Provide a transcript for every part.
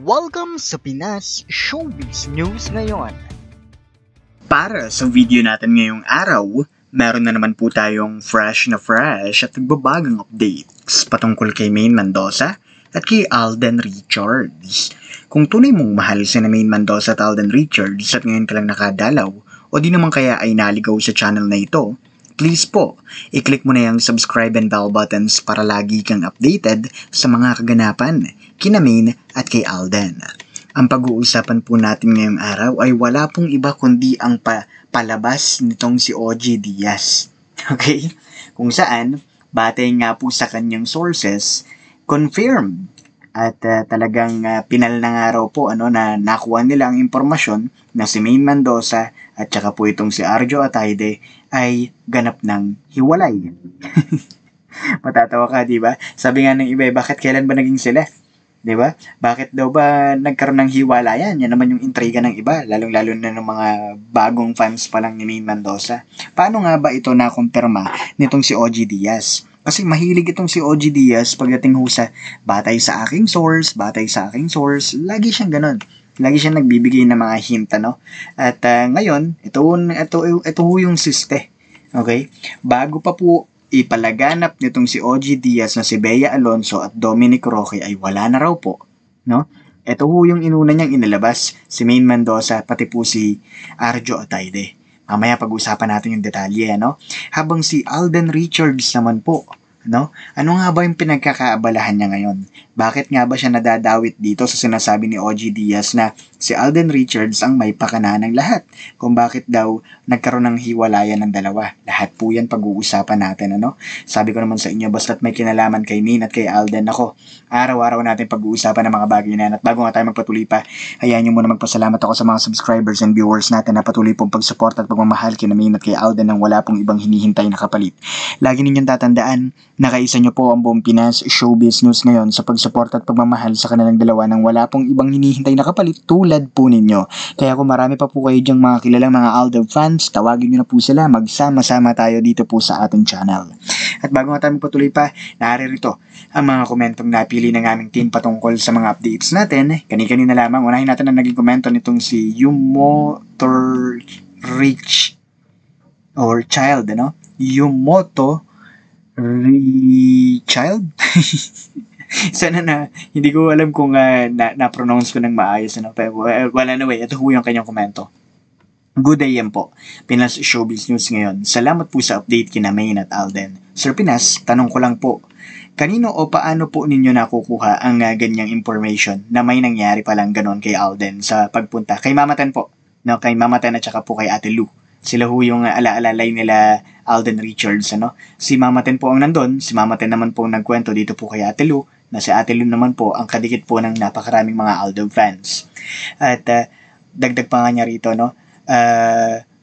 Welcome sa Pinas Showbiz News ngayon. Para sa video natin ngayong araw, meron na naman po tayong fresh at nagbabagang updates patungkol kay Maine Mendoza at kay Alden Richards. Kung tunay mong mahal si Maine Mendoza at Alden Richards at ngayon ka lang nakadalaw o di naman kaya ay naligaw sa channel na ito, please po, i-click mo na yung subscribe and bell buttons para lagi kang updated sa mga kaganapan kina Maine at kay Alden. Ang pag-uusapan po natin ngayong araw ay wala pong iba kundi ang palabas nitong si OG Diaz. Okay? Kung saan, batay nga po sa kanyang sources, confirmed at talagang pinal na nga raw po na nakuha nila ang impormasyon na si Maine Mendoza at saka po itong si Arjo Atayde ay ganap ng hiwalay. Matatawa ka, di ba? Sabi nga ng iba, bakit kailan ba naging sila? Di ba? Bakit daw ba nagkaroon ng hiwalayan? Yan naman yung intriga ng iba, lalong-lalo na ng mga bagong fans pa lang ni Maine Mendoza. Paano nga ba ito nakumpirma nitong si OG Diaz? Kasi mahilig itong si OG Diaz pagdating ho sa batay sa aking source, lagi siyang ganun. Lagi siyang nagbibigay ng mga hint, At ngayon, ito ho yung siste. Okay? Bago pa po ipalaganap nitong si OG Diaz na si Bea Alonso at Dominic Roque ay wala na raw po, no? Ito ho yung inuna niyang inilabas, si Maine Mendoza, pati po si Arjo Atayde. Mamaya pag-usapan natin yung detalye, Habang si Alden Richards naman po, ano nga ba yung pinagkakaabalahan niya ngayon? Bakit nga ba siya nadadawit dito sa sinasabi ni OG Diaz na si Alden Richards ang may pakana ng lahat? Kung bakit daw nagkaroon ng hiwalayan ng dalawa? Lahat po yan pag-uusapan natin, Sabi ko naman sa inyo, basta't may kinalaman kay Maine at kay Alden, araw-araw natin pag-uusapan ng mga bagay na yan. At bago nga tayo magpatuloy pa, hayaan nyo muna magpasalamat ako sa mga subscribers and viewers natin na patuloy pong pag-support at pagmamahal kina Maine at kay Alden nang wala pong ibang hinihintay na kapalit. Lagi ninyong tatandaan, nakaisa nyo po ang buong Pinas Showbiz News ngayon sa pag-support at pagmamahal sa kanilang dalawa nang wala pong ibang hinihintay na kapalit tulad po ninyo. Kaya kung marami pa po kayo dyang mga kilalang mga Alden fans, tawagin nyo na po sila, magsama-sama tayo dito po sa ating channel. At bago nga tayo patuloy pa, naririto ang mga komentong napili ng aming team patungkol sa mga updates natin. Kani-kanina lamang, unahin natin ang naging komento nitong si Yumoto Rich or Child, Yumoto Child? Sana na, hindi ko alam kung na-pronounce ko ng maayos, pero wala na ito ho yung kanyang komento. Good day yan po, Pinas Showbiz News ngayon. Salamat po sa update kina Maine at Alden. Sir Pinas, tanong ko lang po, kanino o paano po ninyo nakukuha ang ganyang information na may nangyari palang ganon kay Alden sa pagpunta? Kay Mama Ten po, kay Mama Ten at saka po kay Ate Lou. Sila ho yung alaalalay nila Alden Richards, Si Mama Ten po ang nandun, si Mama Ten naman po nagkwento dito po kay Ate Lou, na si Ate Lou naman po ang kadikit po ng napakaraming mga Alden fans. At dagdag pa nga niya rito,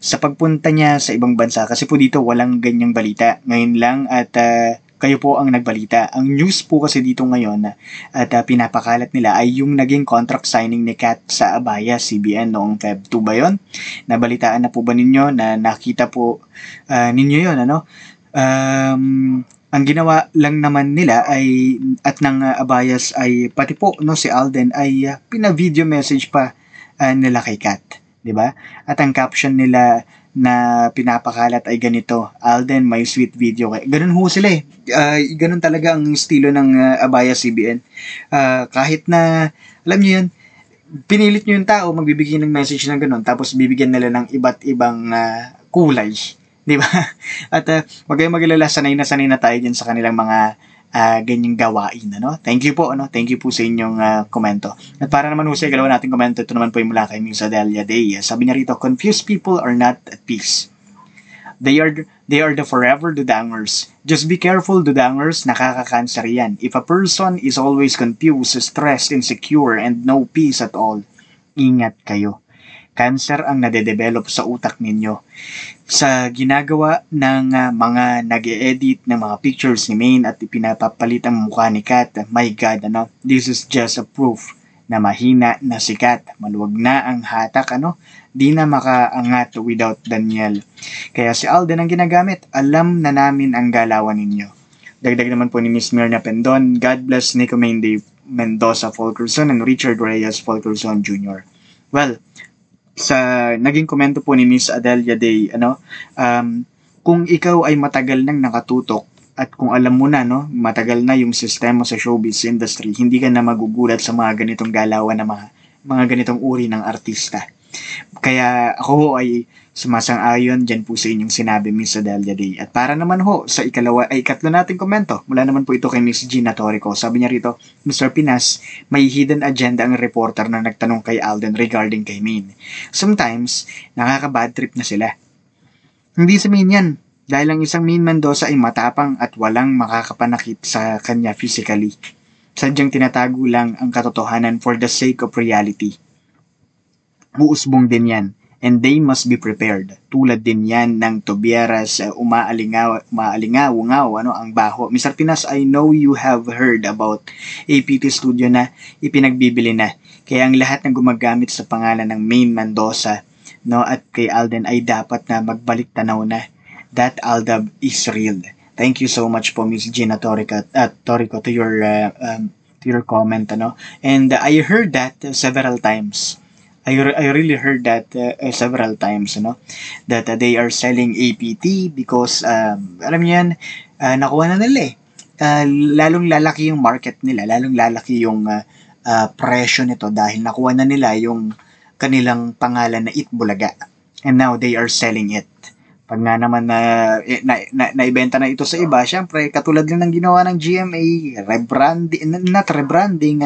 sa pagpunta niya sa ibang bansa, kasi po dito walang ganyang balita. Ngayon lang at kayo po ang nagbalita. Ang news po kasi dito ngayon at pinapakalat nila ay yung naging contract signing ni Kat sa Abaya CBN noong Feb 2 ba yun? Nabalitaan na po ba ninyo na nakita po ninyo yun, ang ginawa lang naman nila ay at ng Abayas ay pati po si Alden ay pina-video message pa nila kay Kat, 'di ba? At ang caption nila na pinapakalat ay ganito, Alden, may sweet video kay. Ganun ho sila eh. Ganun talaga ang estilo ng Abaya CBN. Kahit na, alam niyo yun, pinilit niyo yung tao, magbibigay ng message ng ganun, tapos bibigyan nila ng iba't ibang kulay. Di ba? At wag kayong mag-alala, sanay na tayo dyan sa kanilang mga ganyang gawain, Thank you po, Thank you po sa inyong komento. At para naman ho sa galaw natin komento, ito naman po yung mula kay Miss Adelia Day. Sabi niya rito, confused people are not at peace. They are the forever dudangers. Just be careful, dudangers, nakaka-cancer yan. If a person is always confused, stressed, insecure, and no peace at all, ingat kayo. Cancer ang nade-develop sa utak ninyo. Sa ginagawa ng mga nag-e-edit ng mga pictures ni Maine at ipinapapalit ang mukha ni Kat, my God, this is just a proof na mahina na si Kat. Maluwag na ang hatak, di na makaangat without Daniel. Kaya si Alden ang ginagamit, alam na namin ang galawan ninyo. Dagdag naman po ni Miss Mirna Pendon, God bless Nico Maine Dave. Mendoza Fulkerson and Richard Reyes Fulkerson Jr. Well, sa naging komento po ni Miss Adelia Day, kung ikaw ay matagal nang nakatutok at kung alam mo na, no, matagal na yung sistema sa showbiz industry, hindi ka na magugulat sa mga ganitong galawan na mga ganitong uri ng artista. Kaya ako ay sumasang-ayon dyan po sa inyong sinabi, Miss Adelia Day. At para naman sa ikatlo nating komento, mula naman po ito kay Miss Gina Torico. Sabi niya rito, Mr. Pinas, may hidden agenda ang reporter na nagtanong kay Alden regarding kay Maine. Sometimes, nakaka-bad trip na sila. Hindi sa Maine yan. Dahil ang isang Maine Mendoza ay matapang at walang makakapanakit sa kanya physically. Sadyang tinatago lang ang katotohanan for the sake of reality. Uusbong din yan. And they must be prepared. Tulad din yan ng Tobieras, umaalingaw, ang baho. Mr. Pinas, I know you have heard about APT Studio na ipinagbibili na. Kaya ang lahat ng gumagamit sa pangalan ng Maine Mendoza, no, at kay Alden ay dapat na magbalik tanaw na. That Aldab is real. Thank you so much po, Miss Gina Torico, to your comment, And I heard that several times. I really heard that several times, that they are selling APT because, alam niyo yan, nakuha na nila lalong lalaki yung market nila, lalong lalaki yung presyo nito dahil nakuha na nila yung kanilang pangalan na Itbulaga. And now they are selling it. Pag nga naman naibenta na ito sa iba, syempre, katulad din ng ginawa ng GMA, rebranding,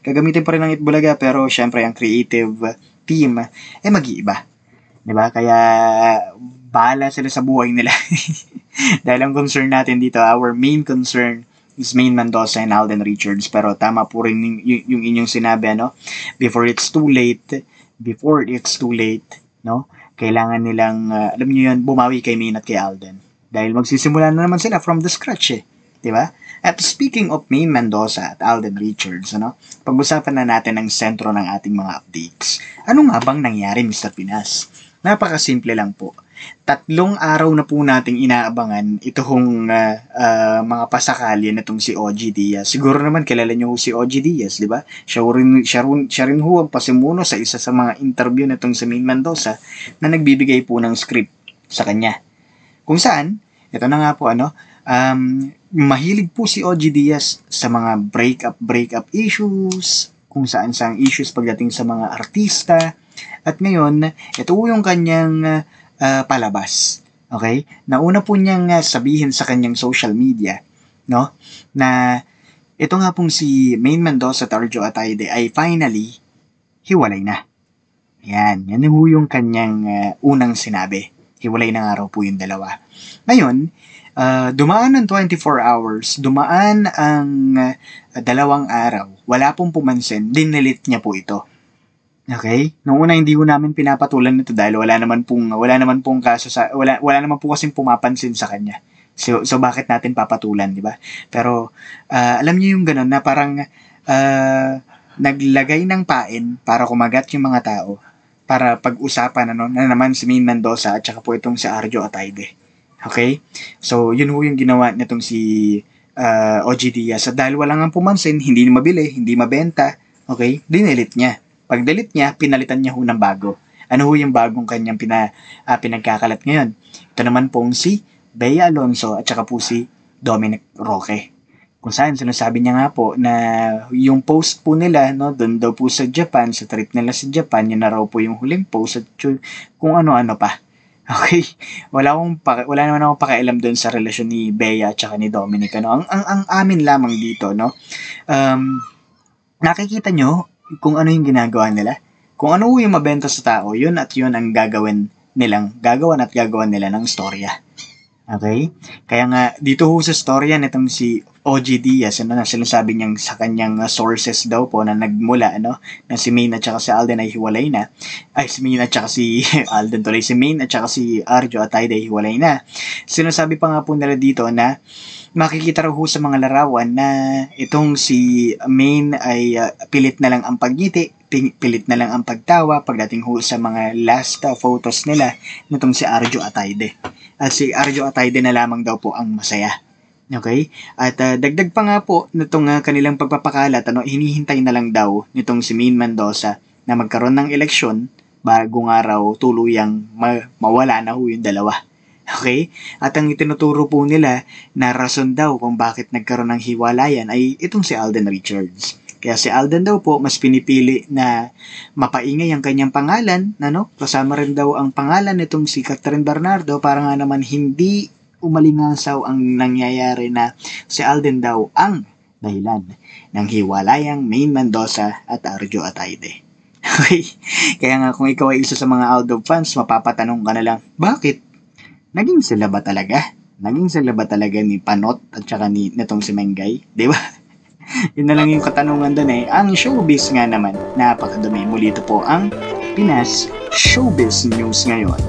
gagamitin pa rin ng Itbulaga, pero syempre, ang creative team, mag-iiba. Diba? Kaya, bahala sila sa buhay nila. Dahil ang concern natin dito, our main concern is Maine Mendoza and Alden Richards, pero tama po rin yung inyong sinabi, before it's too late, kailangan nilang, alam niyo yun, bumawi kay Maine at kay Alden. Dahil magsisimula na naman sila from the scratch Diba? At speaking of Maine Mendoza at Alden Richards, pag-usapan na natin ang sentro ng ating mga updates. Ano nga bang nangyari, Mr. Pinas? Napakasimple lang po. 3 araw na po nating inaabangan itong mga pasakali na itong si OG Diaz. Siguro naman kilala niyo si OG Diaz, di ba? Siya rin ho ang pasimuno sa isa sa mga interview na itong si Maine Mendoza na nagbibigay po ng script sa kanya. Kung saan, ito na nga po mahilig po si OG Diaz sa mga breakup issues, kung saan issues pagdating sa mga artista. At ngayon, ito yung kanyang palabas. Okay? Nauna po niyang sabihin sa kanyang social media, na ito nga pong si Maine Mendoza at Arjo Atayde ay finally hiwalay na. Yan ho yung kanyang unang sinabi. Hiwalay na nga raw po yung dalawa. Ngayon, dumaan ng 24 hours, dumaan ang 2 araw, wala pong pumansin, dinilit niya po ito. Okay? Noong una hindi ko namin pinapatulan nito dahil wala naman pong kaso wala naman po kasing pumapansin sa kanya. So bakit natin papatulan, di ba? Pero alam niyo yung gano'n na parang naglagay ng pain para kumagat yung mga tao para pag-usapan na naman si Maine Mendoza at saka po itong si Arjo Atayde. Okay? So yun ho yung ginawa nitong si OG Diaz. At dahil wala nga pumansin, hindi mabili, hindi mabenta, okay? Dinilit niya. Pag delete niya, pinalitan niya ho ng bago. Ano ho yung bagong kanyang pinagkakalat ngayon? Ito naman pong si Bea Alonzo at saka po si Dominic Roque. Kung saan sinasabi niya nga po na yung post po nila, doon daw po sa Japan, sa trip nila sa Japan, yun na raw po yung huling post at kung ano-ano pa. Okay? Wala naman akong pakialam doon sa relasyon ni Bea at saka ni Dominic. Ang amin lamang dito, nakikita nyo kung ano yung ginagawa nila. Kung ano yung mabenta sa tao, yun at yun ang gagawan nila ng storya. Okay? Kaya nga, dito ho sa storya nitong si OG Diaz, na sinasabi niyang sa kanyang sources daw po na nagmula, na si Maine at saka si Alden ay hiwalay na. Si Maine at saka si Alden tuloy. Si Maine at saka si Arjo Atayde ay hiwalay na. Sinasabi pa nga po nila dito na makikita raw ho sa mga larawan na itong si Maine ay pilit na lang ang pagngiti, pilit na lang ang pagtawa pagdating ho sa mga last photos nila nitong si Arjo Atayde. At si Arjo Atayde na lamang daw po ang masaya. Okay? At dagdag pa nga po nitong kanilang pagpapakalat, hinihintay na lang daw nitong si Maine Mendoza na magkaroon ng eleksyon bago nga raw tuluyang mawala na ho yung dalawa. Okay? At ang itinuturo po nila na rason daw kung bakit nagkaroon ng hiwalayan ay itong si Alden Richards. Kaya si Alden daw po mas pinipili na mapaingay ang kanyang pangalan, kasama rin daw ang pangalan nitong si Catherine Bernardo para nga naman hindi umalingasaw ang nangyayari na si Alden daw ang dahilan ng hiwalayang Maine Mendoza at Arjo Ataide. Okay? Kaya nga kung ikaw ay isa sa mga Aldo fans, mapapatanong ka na lang, bakit? Naging sila ba talaga? Naging sila ba talaga ni Panot at saka nitong si Mengay? Di ba? Yun na lang yung katanungan doon eh. Ang showbiz nga naman, napakadumi. Muli ito po ang Pinas Showbiz News ngayon.